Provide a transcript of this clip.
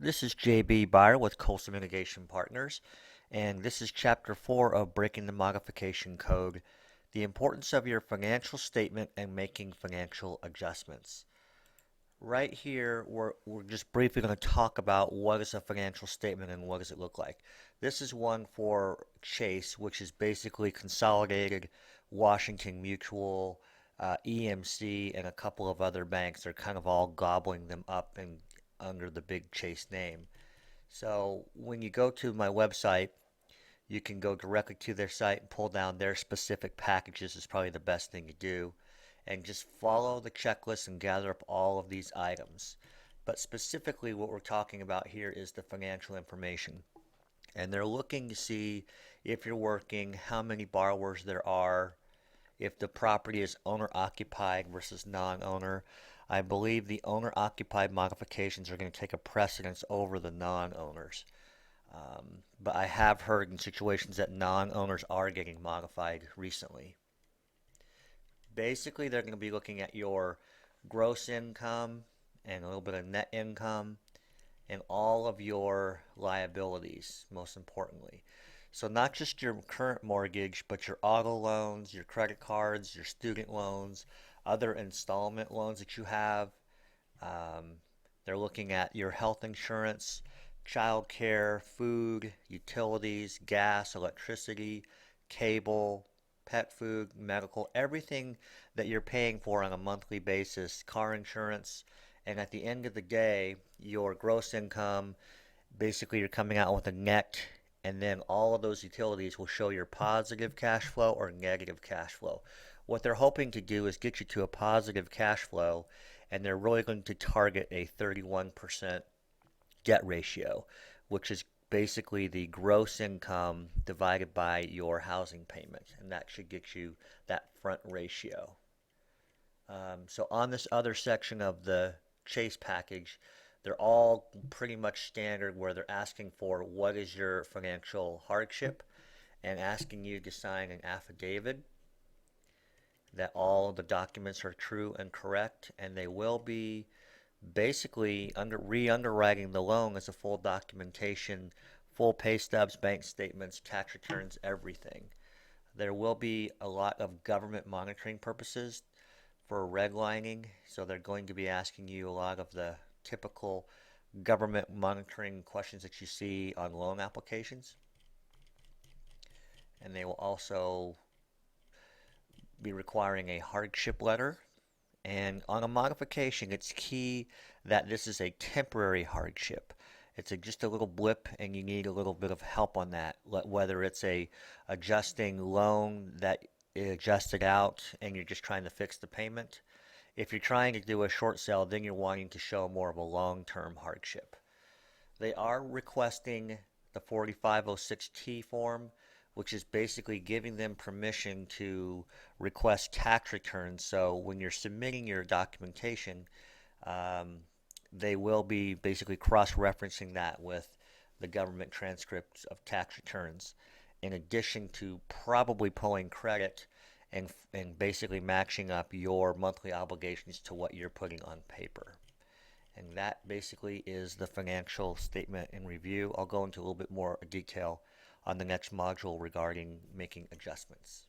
This is JB Byer with Coastal Mitigation Partners, and this is Chapter 4 of Breaking the Modification Code, the importance of your financial statement and making financial adjustments. Right here, we're just briefly going to talk about what is a financial statement and what does it look like. This is one for Chase, which is basically Consolidated, Washington Mutual, EMC, and a couple of other banks. They're kind of all gobbling them up and under the big Chase name. So when you go to my website, you can go directly to their site and pull down their specific packages is probably the best thing to do. And just follow the checklist and gather up all of these items. But specifically what we're talking about here is the financial information. And they're looking to see if you're working, how many borrowers there are, if the property is owner occupied versus non-owner. I believe the owner occupied modifications are going to take a precedence over the non-owners. But I have heard in situations that non-owners are getting modified recently. Basically, they're going to be looking at your gross income and a little bit of net income and all of your liabilities, most importantly. So not just your current mortgage, but your auto loans, your credit cards, your student loans, other installment loans that you have. Um, they're looking at your health insurance, child care, food, utilities, gas, electricity, cable, pet food, medical, everything that you're paying for on a monthly basis, car insurance, and at the end of the day, your gross income, basically you're coming out with a net, and then all of those utilities will show your positive cash flow or negative cash flow. What they're hoping to do is get you to a positive cash flow, and they're really going to target a 31% debt ratio, which is basically the gross income divided by your housing payment, and that should get you that front ratio. So on this other section of the Chase package, they're all pretty much standard where they're asking for what is your financial hardship and asking you to sign an affidavit that all the documents are true and correct, and they will be basically re-underwriting the loan as a full documentation, full pay stubs, bank statements, tax returns, everything. There will be a lot of government monitoring purposes for redlining, so they're going to be asking you a lot of the typical government monitoring questions that you see on loan applications. And they will also be requiring a hardship letter. And on a modification, it's key that this is a temporary hardship. Just a little blip, and you need a little bit of help on that. Whether it's a adjusting loan that is adjusted out, and you're just trying to fix the payment. If you're trying to do a short sale, then you're wanting to show more of a long-term hardship. They are requesting the 4506T form, which is basically giving them permission to request tax returns. So when you're submitting your documentation, um, they will be basically cross-referencing that with the government transcripts of tax returns, in addition to probably pulling credit and basically matching up your monthly obligations to what you're putting on paper. And that basically is the financial statement in review. I'll go into a little bit more detail on the next module regarding making adjustments.